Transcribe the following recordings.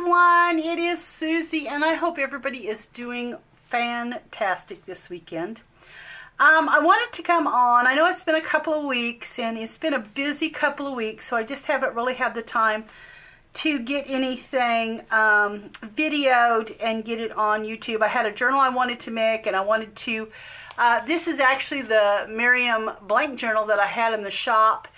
everyone, it is Susie and I hope everybody is doing fantastic this weekend. I wanted to come on. I know it's been a couple of weeks and it's been a busy couple of weeks, so I just haven't really had the time to get anything videoed and get it on YouTube. I had a journal I wanted to make, and I wanted to, this is actually the Mariam blank journal that I had in the shop,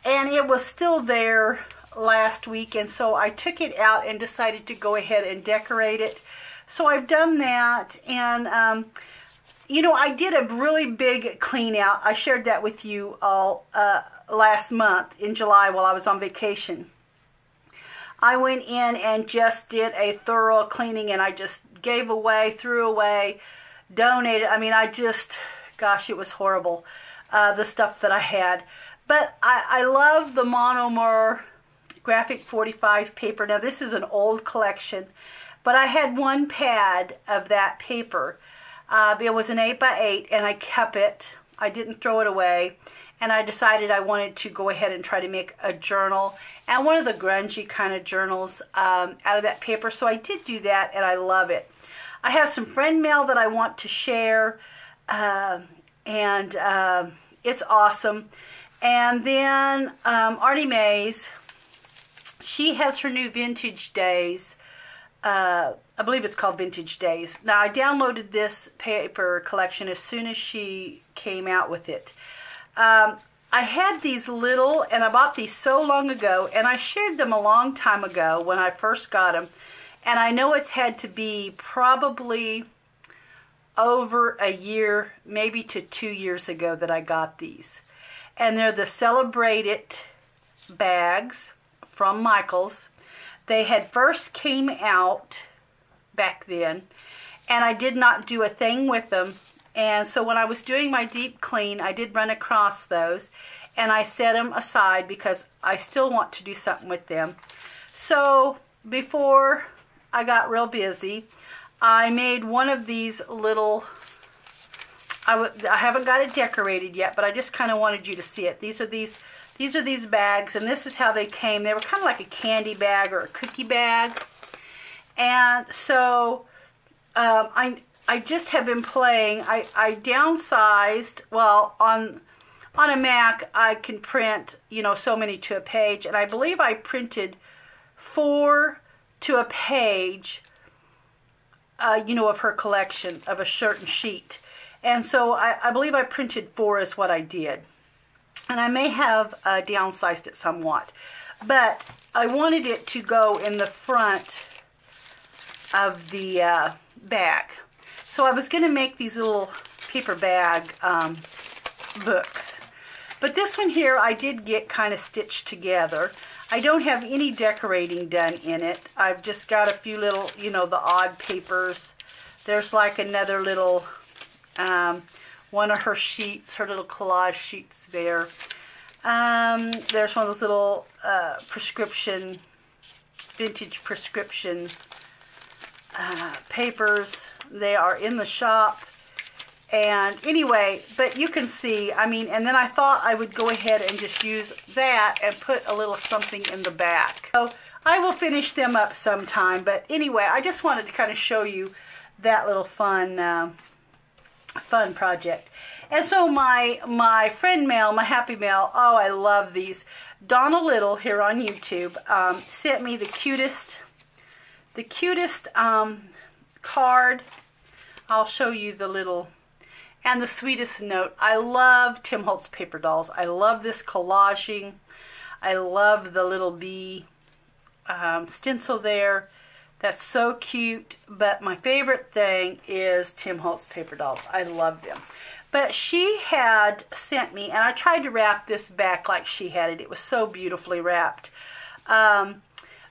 and it was still there last week, and so I took it out and decided to go ahead and decorate it. So I've done that, and you know, I did a really big clean out. I shared that with you all last month in July while I was on vacation. I went in and just did a thorough cleaning, and I just gave away, threw away, donated. I mean, I just, gosh, it was horrible, the stuff that I had. But I love the Amour Graphic 45 paper. Now, this is an old collection, but I had one pad of that paper. It was an 8x8, and I kept it. I didn't throw it away, and I decided I wanted to go ahead and try to make a journal, and one of the grungy kind of journals out of that paper. So I did do that, and I love it. I have some friend mail that I want to share, and it's awesome. And then Artie Mays, she has her new Vintage Days. I believe it's called Vintage Days. Now, I downloaded this paper collection as soon as she came out with it. I had these little, and I bought these so long ago, and I shared them a long time ago when I first got them. And I know it's had to be probably over a year, maybe to 2 years ago that I got these. And they're the Celebrate It bags from Michaels. They had first came out back then, and I did not do a thing with them. And so when I was doing my deep clean, I did run across those, and I set them aside because I still want to do something with them. So before I got real busy, I made one of these little, I haven't got it decorated yet, but I just kind of wanted you to see it. These are these bags, and this is how they came. They were kind of like a candy bag or a cookie bag. And so I just have been playing. I downsized. Well, on a Mac, I can print, you know, so many to a page, and I believe I printed 4 to a page, you know, of her collection of a certain sheet. And so I believe I printed 4 is what I did. And I may have downsized it somewhat. But I wanted it to go in the front of the bag. So I was going to make these little paper bag books. But this one here I did get kind of stitched together. I don't have any decorating done in it. I've just got a few little, you know, the odd papers. There's like another little, one of her sheets, her little collage sheets there. There's one of those little prescription, vintage prescription papers. They are in the shop. And anyway, but you can see, I mean, and then I thought I would go ahead and just use that and put a little something in the back. So I will finish them up sometime. But anyway, I just wanted to kind of show you that little fun fun project. And so my friend mail, my happy mail, oh, I love these. Donna Little here on YouTube sent me the cutest card. I'll show you the little, and the sweetest note. I love Tim Holtz paper dolls. I love this collaging. I love the little bee stencil there. That's so cute. But my favorite thing is Tim Holtz paper dolls. I love them. But she had sent me, and I tried to wrap this back like she had it. It was so beautifully wrapped.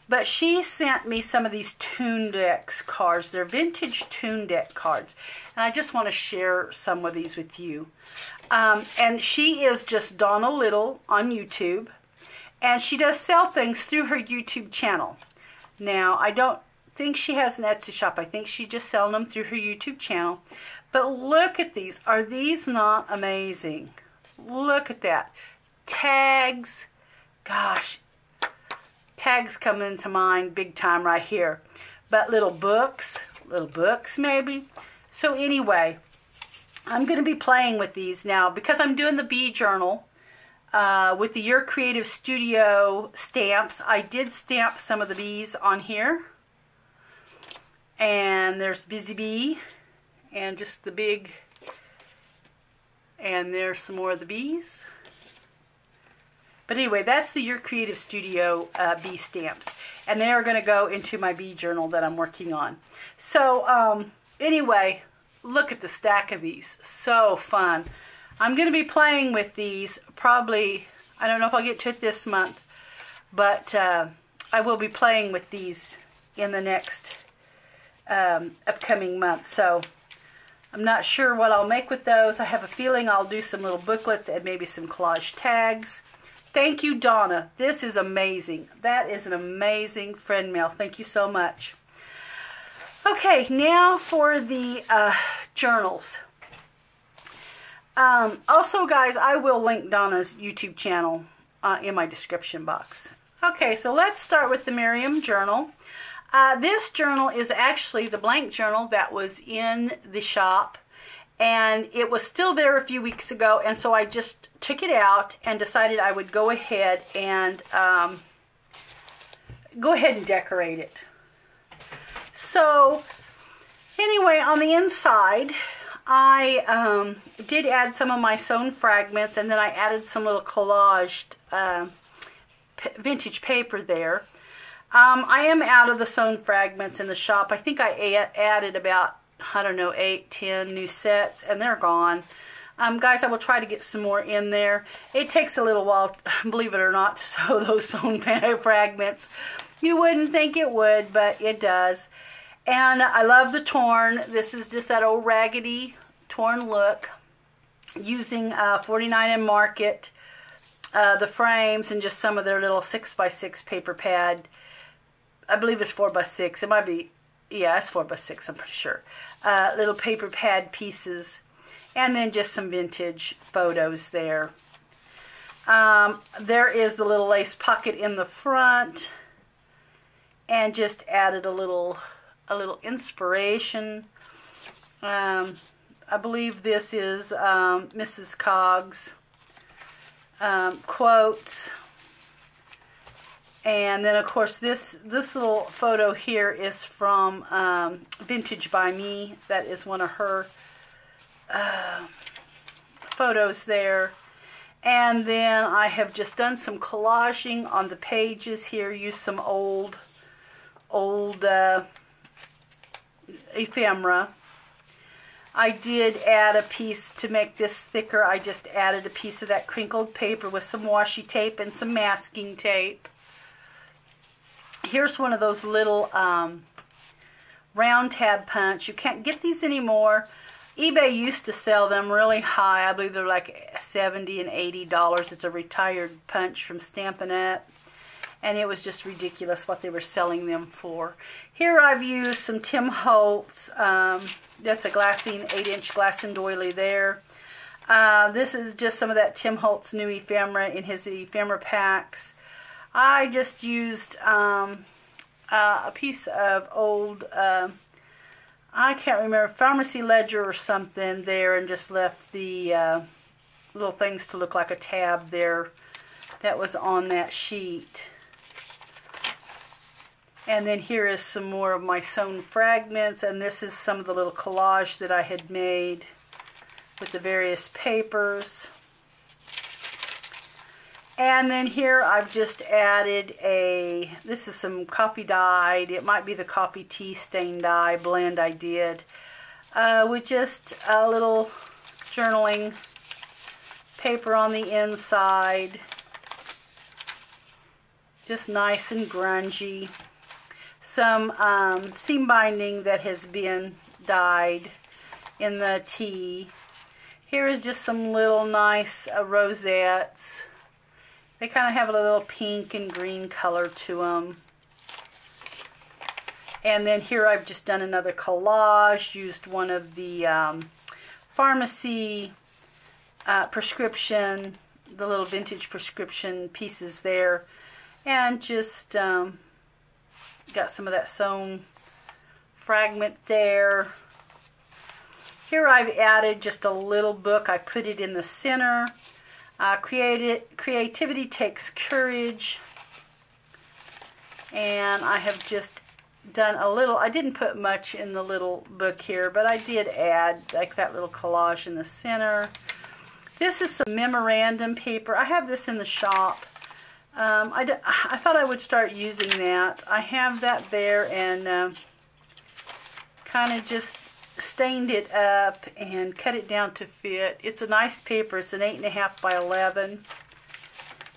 But she sent me some of these Tune-Dex cards. They're vintage Tune-Dex cards. And I just want to share some of these with you. And she is just Donna Little on YouTube. And she does sell things through her YouTube channel. Now, I don't think she has an Etsy shop. I think she's just selling them through her YouTube channel. But look at these. Are these not amazing? Look at that. Tags. Gosh. tags come into mind big time right here. But little books maybe. So anyway, I'm going to be playing with these now because I'm doing the bee journal with the Your Creative Studio stamps. I did stamp some of the bees on here. And there's Busy Bee and just the big, and there's some more of the bees. But anyway, that's the Your Creative Studio bee stamps. And they are going to go into my bee journal that I'm working on. So anyway, look at the stack of these. So fun. I'm going to be playing with these probably, I don't know if I'll get to it this month, but I will be playing with these in the next upcoming month. So I'm not sure what I'll make with those. I have a feeling I'll do some little booklets and maybe some collage tags. Thank you, Donna. This is amazing. That is an amazing friend mail. Thank you so much. Okay, now for the journals. Also, guys, I will link Donna's YouTube channel in my description box. Okay, so let's start with the Mariam journal. This journal is actually the blank journal that was in the shop, and it was still there a few weeks ago, and so I just took it out and decided I would go ahead and decorate it. So anyway, on the inside, I did add some of my sewn fragments, and then I added some little collaged vintage paper there. I am out of the sewn fragments in the shop. I think I added about, I don't know, 8, 10 new sets, and they're gone. Guys, I will try to get some more in there. It takes a little while, believe it or not, to sew those sewn fragments. You wouldn't think it would, but it does. And I love the torn. This is just that old raggedy torn look, using 49 and Market, the frames, and just some of their little 6x6 paper pad. I believe it's 4x6. It might be, yeah, it's 4x6, I'm pretty sure. Little paper pad pieces, and then just some vintage photos there. There is the little lace pocket in the front, and just added a little inspiration. I believe this is Mrs. Coggs quotes. And then, of course, this little photo here is from Vintage by Me. That is one of her photos there. And then I have just done some collaging on the pages here. Used some old ephemera. I did add a piece to make this thicker. I just added a piece of that crinkled paper with some washi tape and some masking tape. Here's one of those little round tab punch. You can't get these anymore. eBay used to sell them really high. I believe they're like $70 and $80. It's a retired punch from Stampin' Up. And it was just ridiculous what they were selling them for. Here I've used some Tim Holtz. That's a glassine, 8-inch glass and doily there. This is just some of that Tim Holtz new ephemera in his ephemera packs. I just used a piece of old, I can't remember, Pharmacy Ledger or something there, and just left the little things to look like a tab there that was on that sheet. And then here is some more of my sewn fragments, and this is some of the little collage that I had made with the various papers. And then here I've just added this is some coffee dyed, it might be the coffee tea stain dye blend I did, with just a little journaling paper on the inside. Just nice and grungy. Some seam binding that has been dyed in the tea. Here is just some little nice rosettes. They kind of have a little pink and green color to them. And then here I've just done another collage, used one of the pharmacy prescription, the little vintage prescription pieces there, And just got some of that sewn fragment there. Here I've added just a little book. I put it in the center. Creativity takes courage. And I have just done a little, I didn't put much in the little book here, but I did add like that little collage in the center. This is some memorandum paper. I have this in the shop. I thought I would start using that. I have that there and kind of just stained it up and cut it down to fit. It's a nice paper. It's an 8.5 by 11.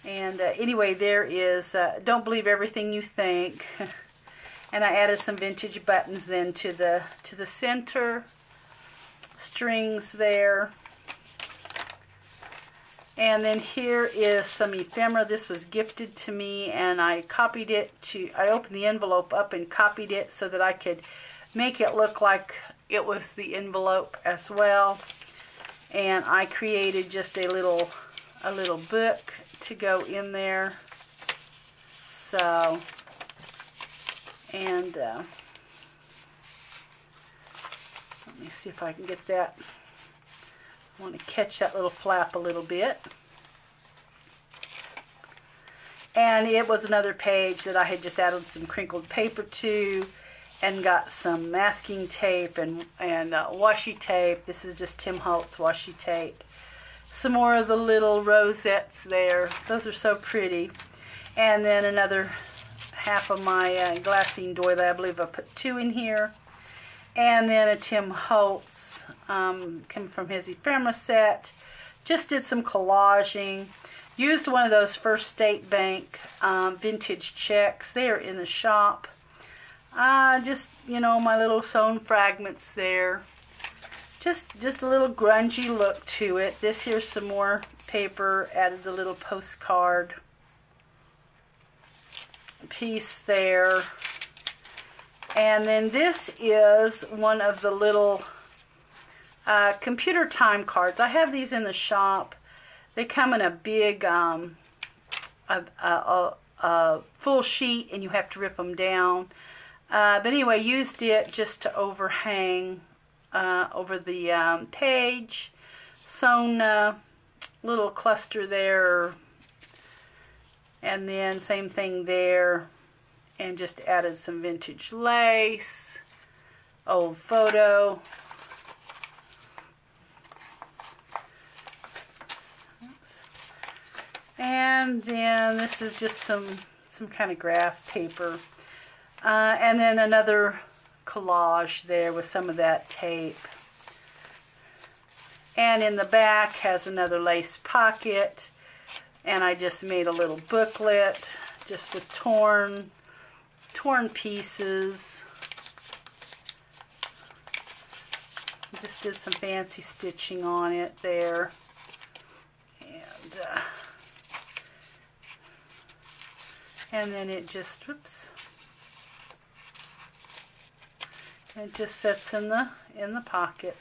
And anyway, there is Don't Believe Everything You Think. And I added some vintage buttons then to the center. Strings there. And then here is some ephemera. This was gifted to me, and I copied it I opened the envelope up and copied it so that I could make it look like it was the envelope as well. And I created just a little book to go in there. So, and let me see if I can get that. I want to catch that little flap a little bit. And it was another page that I had just added some crinkled paper to and got some masking tape and washi tape. This is just Tim Holtz washi tape. Some more of the little rosettes there. Those are so pretty. And then another half of my glassine doily. I believe I put 2 in here. And then a Tim Holtz coming from his ephemera set. Just did some collaging. Used one of those First State Bank vintage checks. They are in the shop. Just, you know, my little sewn fragments there. Just a little grungy look to it. This here's some more paper. Added the little postcard piece there. And then this is one of the little computer time cards. I have these in the shop. They come in a big full sheet, and you have to rip them down. But anyway, used it just to overhang over the page. Sewn little cluster there. And then same thing there. And just added some vintage lace, old photo. And then this is just some kind of graph paper. And then another collage there with some of that tape. And in the back has another lace pocket. And I just made a little booklet just with torn pieces. Just did some fancy stitching on it there. And then it just, whoops. It just sits in the pocket.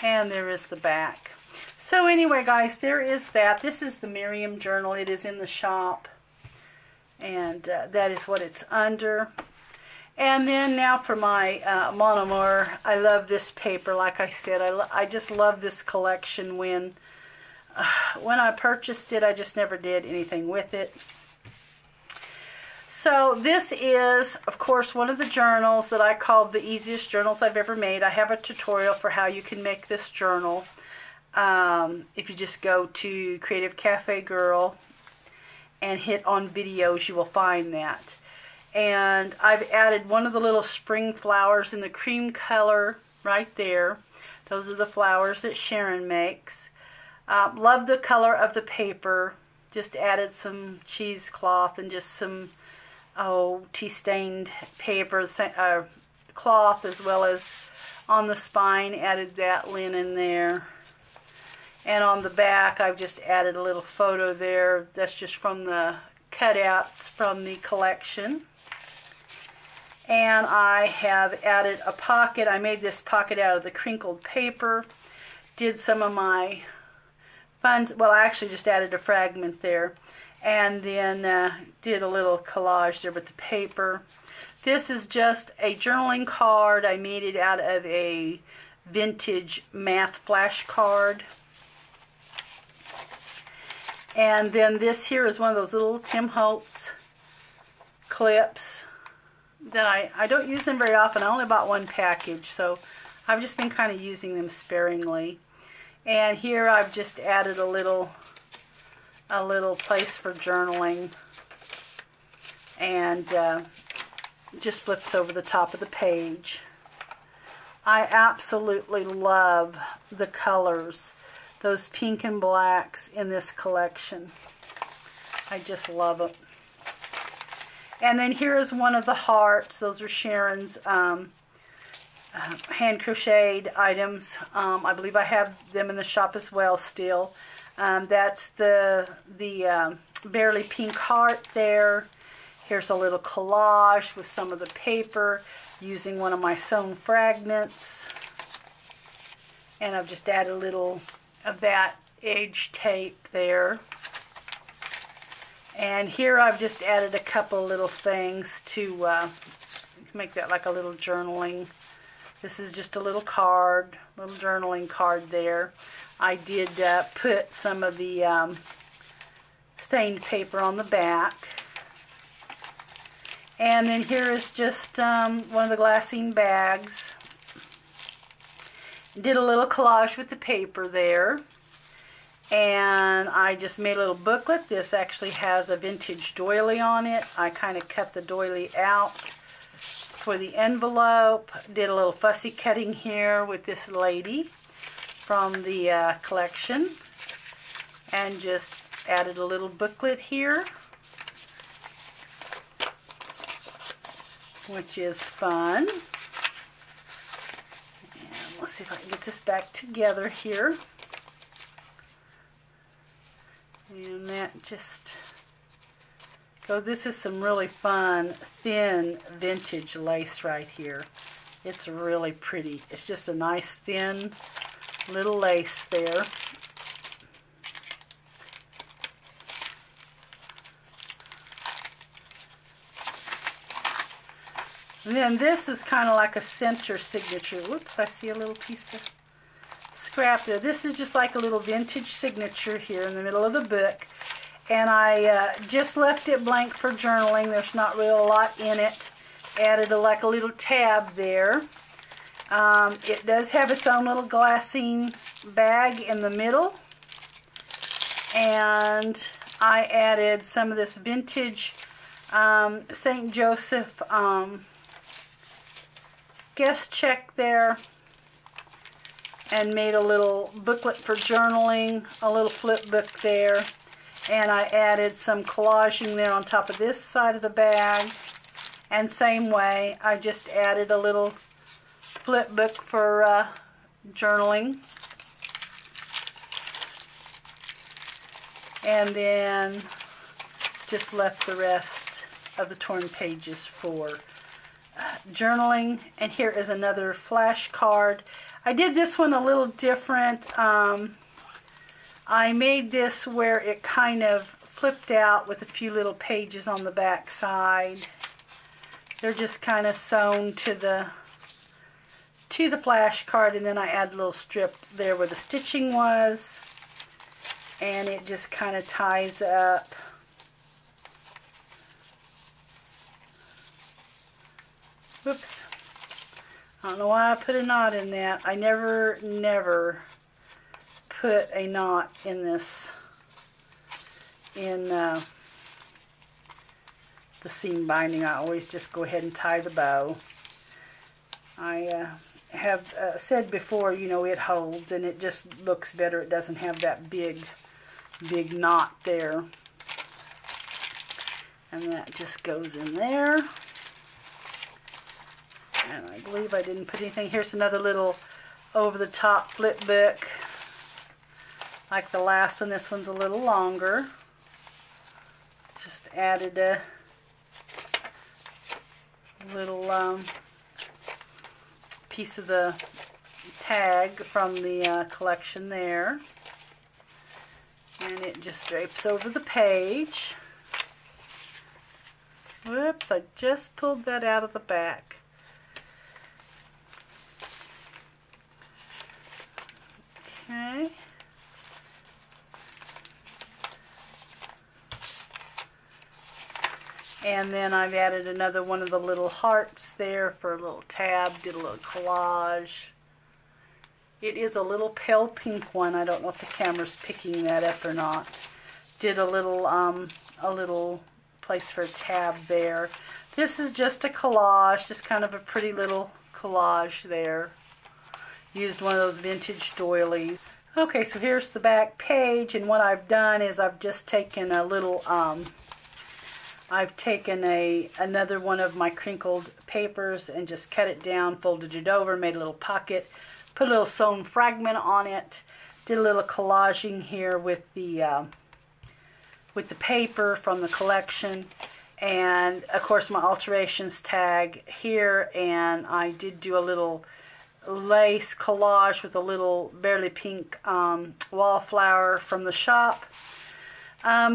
And there is the back. So anyway, guys, there is that. This is the Mariam journal. It is in the shop. And that is what it's under. And then now for my Amour. I love this paper. Like I said, I just love this collection. When I purchased it, I just never did anything with it. So this is, of course, one of the journals that I called the easiest journals I've ever made. I have a tutorial for how you can make this journal. If you just go to CreativeCafeGirl and hit on videos, you will find that. And I've added one of the little spring flowers in the cream color right there. Those are the flowers that Sharon makes. Love the color of the paper. Just added some cheesecloth and just some tea-stained paper, cloth, as well as on the spine added that linen there. And on the back, I've just added a little photo there. That's just from the cutouts from the collection. And I have added a pocket. I made this pocket out of the crinkled paper. Did some of my funds. Well, I actually just added a fragment there. and then did a little collage there with the paper. This is just a journaling card. I made it out of a vintage math flash card. And then this here is one of those little Tim Holtz clips that I don't use them very often. I only bought one package, so I've just been kind of using them sparingly. And here I've just added a little place for journaling, and just flips over the top of the page. I absolutely love the colors, those pink and blacks in this collection. I just love it. And then here is one of the hearts. Those are Sharon's hand crocheted items. I believe I have them in the shop as well still. That's the Barely Pink heart there. Here's a little collage with some of the paper using one of my sewn fragments. And I've just added a little of that edge tape there. And here I've just added a couple little things to make that like a little journaling. This is just a little card, little journaling card there. I did put some of the stained paper on the back. And then here is just one of the glassine bags. Did a little collage with the paper there. And I just made a little booklet. This actually has a vintage doily on it. I kind of cut the doily out for the envelope. Did a little fussy cutting here with this lady from the collection. And just added a little booklet here, which is fun. And let's see if I can get this back together here. And that just goes, this is some really fun, thin, vintage lace right here. It's really pretty. It's just a nice, thin, little lace there. And then this is kind of like a center signature. Whoops, I see a little piece of scrap there. This is just like a little vintage signature here in the middle of the book. And I just left it blank for journaling. There's not really a lot in it. Added like a little tab there. It does have its own little glassine bag in the middle. And I added some of this vintage St. Joseph guest check there, and made a little booklet for journaling, a little flip book there, and I added some collaging there on top of this side of the bag. And same way, I just added a little flip book for journaling. And then just left the rest of the torn pages for journaling. And here is another flash card. I did this one a little different. I made this where it kind of flipped out with a few little pages on the back side. They're just kind of sewn to the flash card, and then I add a little strip there where the stitching was, and it just kind of ties up. Whoops. I don't know why I put a knot in that. I never put a knot in this, in the seam binding. I always just go ahead and tie the bow. I have said before, you know, it holds and it just looks better. It doesn't have that big knot there. And that just goes in there. And I believe I didn't put anything. Here's another little over-the-top flip book. Like the last one, this one's a little longer. Just added a little piece of the tag from the collection there. And it just drapes over the page. Whoops, I just pulled that out of the back. Okay. And then I've added another one of the little hearts there for a little tab, did a little collage. It is a little pale pink one. I don't know if the camera's picking that up or not. Did a little place for a tab there. This is just a collage, just kind of a pretty little collage there. Used one of those vintage doilies. Okay, so here's the back page, and what I've done is I've just taken a little, I've taken another one of my crinkled papers and just cut it down, folded it over, made a little pocket, put a little sewn fragment on it, did a little collaging here with the paper from the collection, and of course my alterations tag here, and I did do a little lace collage with a little barely pink wallflower from the shop.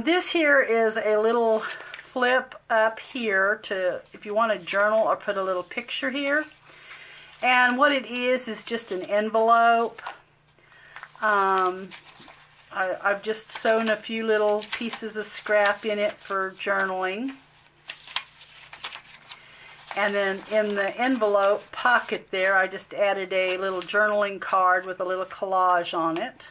This here is a little flip up here to, if you want to journal or put a little picture here. And what it is just an envelope. I've just sewn a few little pieces of scrap in it for journaling. And then in the envelope pocket there, I just added a little journaling card with a little collage on it.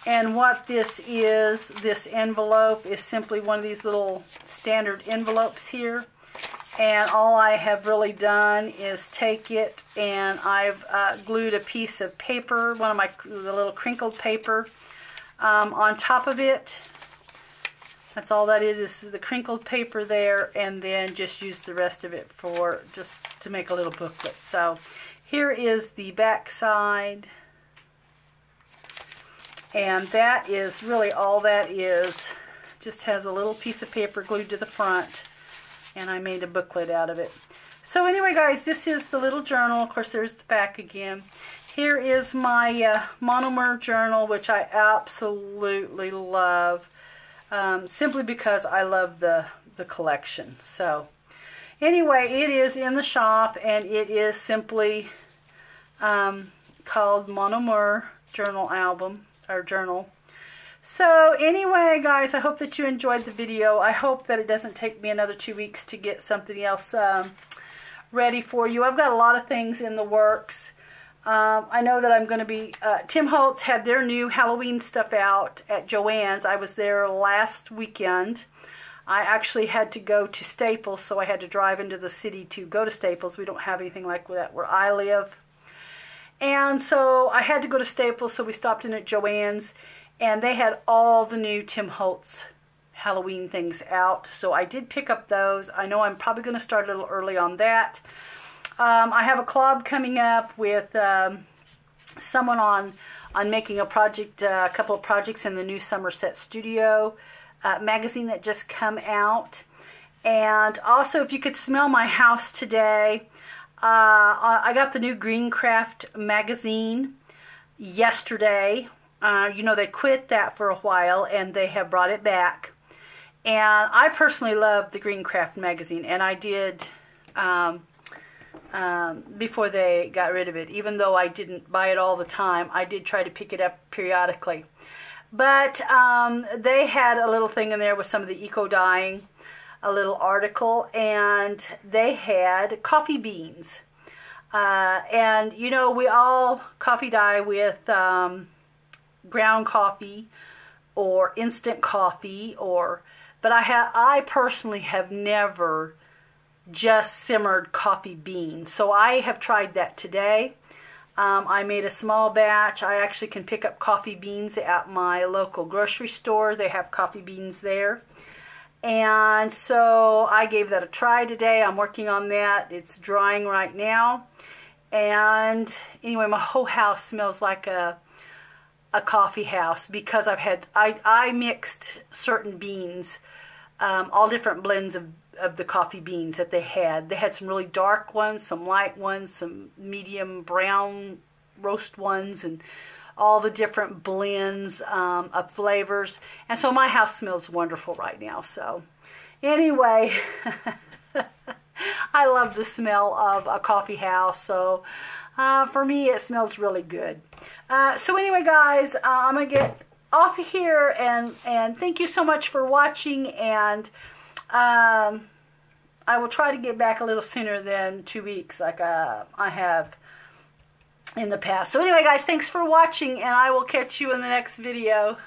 And what this is, this envelope is simply one of these little standard envelopes here. And all I have really done is take it and I've glued a piece of paper, the little crinkled paper, on top of it. That's all that is the crinkled paper there, and then just use the rest of it for just to make a little booklet. So here is the back side, and that is really all that is. Just has a little piece of paper glued to the front, and I made a booklet out of it. So anyway, guys, this is the little journal. Of course, there's the back again. Here is my monomer journal, which I absolutely love. Simply because I love the collection. So anyway, it is in the shop, and it is simply called Monomer Journal Album, or Journal. So anyway, guys, I hope that you enjoyed the video. I hope that it doesn't take me another 2 weeks to get something else ready for you. I've got a lot of things in the works. I know that I'm going to be, Tim Holtz had their new Halloween stuff out at Joann's. I was there last weekend. I actually had to go to Staples, so I had to drive into the city to go to Staples. We don't have anything like that where I live. And so I had to go to Staples, so we stopped in at Joann's, and they had all the new Tim Holtz Halloween things out. So I did pick up those. I know I'm probably going to start a little early on that. I have a collab coming up with someone on making a project, a couple of projects in the new Somerset Studio magazine that just come out. And also, if you could smell my house today, I got the new Craft magazine yesterday. You know, they quit that for a while, and they have brought it back. And I personally love the Craft magazine, and I did... before they got rid of it. Even though I didn't buy it all the time, I did try to pick it up periodically. But they had a little thing in there with some of the eco-dyeing, a little article, and they had coffee beans. And, you know, we all coffee dye with ground coffee or instant coffee, but I personally have never just simmered coffee beans. So I have tried that today. I made a small batch. I actually can pick up coffee beans at my local grocery store. They have coffee beans there. And so I gave that a try today. I'm working on that. It's drying right now. And anyway, my whole house smells like a coffee house because I mixed certain beans, all different blends of the coffee beans that they had. They had some really dark ones, some light ones, some medium brown roast ones, and all the different blends of flavors. And so my house smells wonderful right now. So anyway, I love the smell of a coffee house. So for me, it smells really good. So anyway, guys, I'm going to get off of here, and thank you so much for watching, and I will try to get back a little sooner than 2 weeks like I have in the past. So anyway, guys, thanks for watching, and I will catch you in the next video.